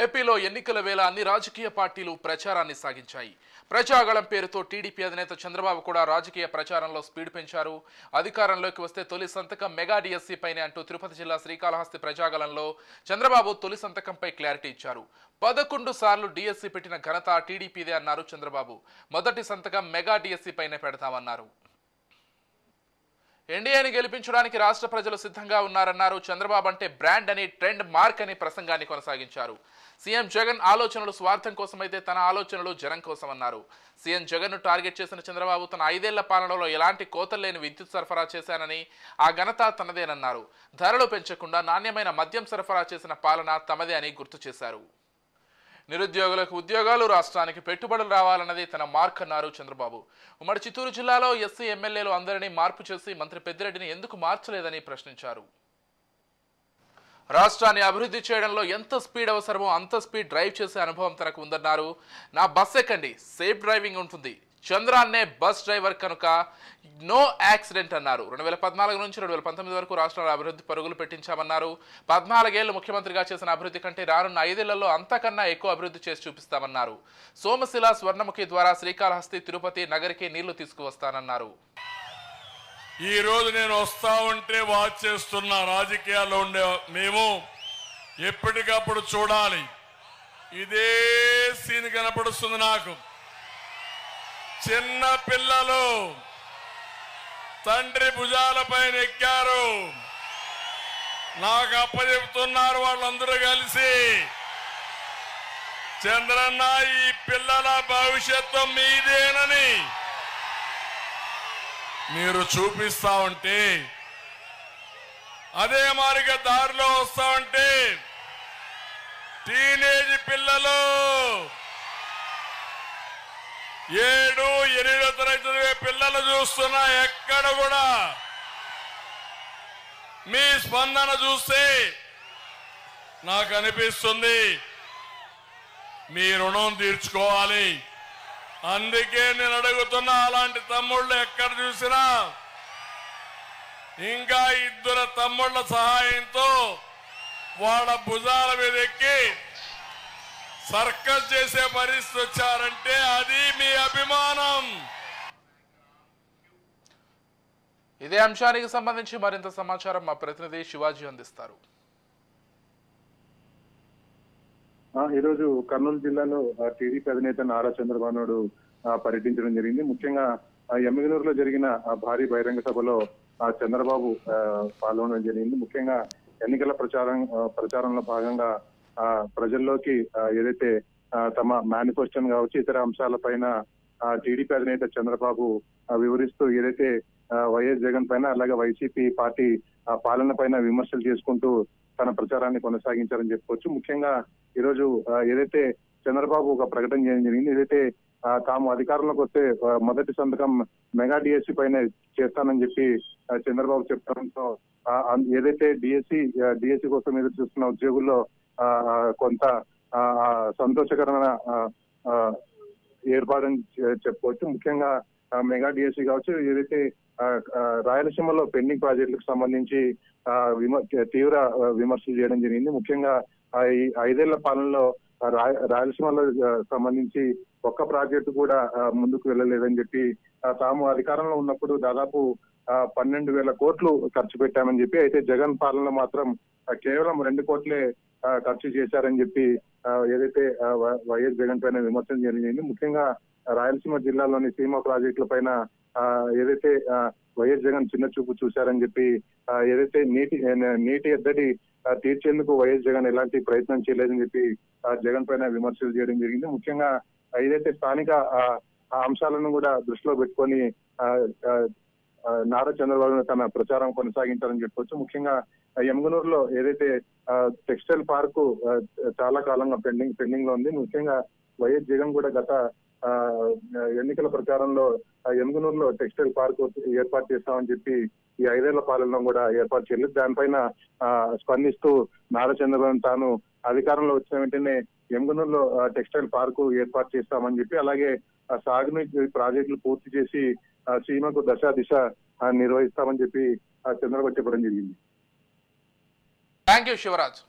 ఏపీలో ఎన్నికల వేళ అన్ని రాజకీయ పార్టీలు ప్రచారాన్ని సాగించాయి. ప్రజాగళం పేరుతో టీడీపీ అధినేత చంద్రబాబు కూడా రాజకీయ ప్రచారంలో స్పీడ్ పెంచారు. అధికారంలోకి వస్తే తొలి సంతకం మెగా డిఎస్సీ పైనే అంటూ తిరుపతి జిల్లా శ్రీకాళహస్తి ప్రజాగళంలో చంద్రబాబు తొలి సంతకంపై క్లారిటీ ఇచ్చారు. 11 సార్లు డిఎస్సీ పెట్టిన ఘనత టీడీపీదే అన్నారు చంద్రబాబు. మొదటి సంతకం మెగా డిఎస్సీ పైనే పెడతామన్నారు. ఎన్డీఏని గెలిపించడానికి రాష్ట్ర ప్రజలు సిద్ధంగా ఉన్నారన్నారు. చంద్రబాబు అంటే బ్రాండ్ అని, ట్రెండ్ మార్క్ అని ప్రసంగాన్ని కొనసాగించారు. సీఎం జగన్ ఆలోచనలు స్వార్థం కోసమైతే తన ఆలోచనలు జనం కోసం అన్నారు. సీఎం జగన్ను టార్గెట్ చేసిన చంద్రబాబు తన 5 ఏళ్ల పాలనలో ఎలాంటి కోతలు లేని విద్యుత్ సరఫరా చేశానని, ఆ ఘనత తనదేనన్నారు. ధరలు పెంచకుండా నాణ్యమైన మద్యం సరఫరా చేసిన పాలన తమదే అని గుర్తు చేశారు. నిరుద్యోగులకు ఉద్యోగాలు, రాష్ట్రానికి పెట్టుబడులు రావాలన్నది తన మార్క్ అన్నారు చంద్రబాబు. ఉమ్మడి చిత్తూరు జిల్లాలో ఎస్సీ ఎమ్మెల్యేలు అందరినీ మార్పు చేసి మంత్రి పెద్దిరెడ్డిని ఎందుకు మార్చలేదని ప్రశ్నించారు. రాష్ట్రాన్ని అభివృద్ధి చేయడంలో ఎంత స్పీడ్ అవసరమో అంత స్పీడ్ డ్రైవ్ చేసే అనుభవం తనకు ఉందన్నారు. నా బస్ ఎక్కండి, సేఫ్ డ్రైవింగ్ ఉంటుంది. చంద్రాన్నే బస్ డ్రైవర్ కనుక నో యాక్సిడెంట్ అన్నారు. 2014 నుంచి 2019 వరకు రాష్ట్రాల అభివృద్ధి పరుగులు పెట్టించామన్నారు. 14 ఏళ్లు ముఖ్యమంత్రిగా చేసిన అభివృద్ధి కంటే రానున్న 5 ఏళ్లలో అంతకన్నా ఎక్కువ అభివృద్ధి చేసి చూపిస్తామన్నారు. సోమశిల, స్వర్ణముఖి ద్వారా శ్రీకాళహస్తి, తిరుపతి నగరికి నీళ్లు తీసుకువస్తానన్నారు. ఈ రోజు నేను వస్తా ఉంటే వాచ్ చేస్తున్న రాజకీయాల్లో ఉండే మేము ఎప్పటికప్పుడు చూడాలి. ఇదే సీన్ కనపడుస్తుంది నాకు. చిన్న పిల్లలు తండ్రి భుజాలపైన ఎక్కారు, నాకు అప్పచెప్తున్నారు. వాళ్ళందరూ కలిసి చంద్రన్న ఈ పిల్లల భవిష్యత్తు మీదేనని మీరు చూపిస్తా ఉంటే, అదే మారిగా దారిలో వస్తా ఉంటే టీనేజ్ పిల్లలు 7, 8 తరగతి పిల్లలు చూస్తున్నా ఎక్కడ కూడా మీ స్పందన చూస్తే నాకు అనిపిస్తుంది మీ రుణం తీర్చుకోవాలి. అందుకే నేను అడుగుతున్నా, అలాంటి తమ్ముళ్ళు ఎక్కడ చూసినా ఇంకా 2 తమ్ముళ్ళ సహాయంతో వాళ్ళ భుజాల మీద ఎక్కి సర్కస్ చేసే పరిస్థితి వచ్చారంటే అది మీ అభిమానం. ఇదే అంశానికి సంబంధించి మరింత సమాచారం మా ప్రతినిధి శివాజీ అందిస్తారు. ఈరోజు కర్నూలు జిల్లాలో టీడీపీ అధినేత నారా చంద్రబాబు నాయుడు పర్యటించడం జరిగింది. ముఖ్యంగా ఎమ్మిగనూరులో జరిగిన భారీ బహిరంగ సభలో చంద్రబాబు పాల్గొనడం జరిగింది. ముఖ్యంగా ఎన్నికల ప్రచారంలో భాగంగా ప్రజల్లోకి ఏదైతే తమ మేనిఫెస్టోని కావచ్చు, ఇతర అంశాలపైన టీడీపీ అధినేత చంద్రబాబు వివరిస్తూ ఏదైతే వైఎస్ జగన్ పైన అలాగే వైసీపీ పార్టీ పాలన పైన విమర్శలు చేసుకుంటూ తన ప్రచారాన్ని కొనసాగించారని చెప్పుకోవచ్చు. ముఖ్యంగా ఈరోజు ఏదైతే చంద్రబాబు ఒక ప్రకటన చేయడం జరిగింది. ఏదైతే తాము అధికారంలోకి వస్తే మొదటి సంతకం మెగా డిఎస్సీ పైన చేస్తానని చెప్పి చంద్రబాబు చెప్పడంతో ఏదైతే డిఎస్సీ కోసం ఎదురు చూస్తున్న ఉద్యోగుల్లో కొంత సంతోషకరమైన ఏర్పాటని చెప్పుకోవచ్చు. ముఖ్యంగా మెగా డిఎస్సీ కావచ్చు, ఏదైతే రాయలసీమలో పెండింగ్ ప్రాజెక్టులకు సంబంధించి తీవ్ర విమర్శలు చేయడం జరిగింది. ముఖ్యంగా ఈ 5 ఏళ్ల పాలనలో రాయలసీమలో సంబంధించి ఒక్క ప్రాజెక్టు కూడా ముందుకు వెళ్ళలేదని చెప్పి, తాము అధికారంలో ఉన్నప్పుడు దాదాపు 12,000 కోట్లు ఖర్చు పెట్టామని చెప్పి, అయితే జగన్ పాలనలో మాత్రం కేవలం 2 కోట్లే ఖర్చు చేశారని చెప్పి ఏదైతే వైఎస్ జగన్ పైన విమర్శలు జరిగింది. ముఖ్యంగా రాయలసీమ జిల్లాలోని సీమ ప్రాజెక్టుల పైన ఏదైతే వైఎస్ జగన్ చిన్న చూపు చూశారని చెప్పి, ఏదైతే నీటి ఎద్దడి తీర్చేందుకు వైఎస్ జగన్ ఎలాంటి ప్రయత్నం చేయలేదని చెప్పి జగన్ పైన విమర్శలు చేయడం జరిగింది. ముఖ్యంగా ఏదైతే స్థానిక అంశాలను కూడా దృష్టిలో పెట్టుకొని నారా చంద్రబాబు తన ప్రచారం కొనసాగించాలని చెప్పొచ్చు. ముఖ్యంగా ఎమ్మిగనూరులో ఏదైతే టెక్స్టైల్ పార్కు చాలా కాలంగా పెండింగ్ లో ఉంది. ముఖ్యంగా వైఎస్ జగన్ కూడా గత ఎన్నికల ప్రచారంలో ఎమ్మిగనూరులో టెక్స్టైల్ పార్క్ ఏర్పాటు చేస్తామని చెప్పి ఈ 5 ఏళ్ల పాలనలో కూడా ఏర్పాటు చేయలేదు. దానిపైన స్పందిస్తూ నారా చంద్రబాబు తాను అధికారంలో వచ్చిన వెంటనే ఎమ్మిగనూరులో టెక్స్టైల్ పార్కు ఏర్పాటు చేస్తామని చెప్పి, అలాగే సాగునీటి ప్రాజెక్టులు పూర్తి చేసి సీమకు దిశ నిర్వహిస్తామని చెప్పి చంద్రబాబు చెప్పడం జరిగింది. Thank you Shivraj.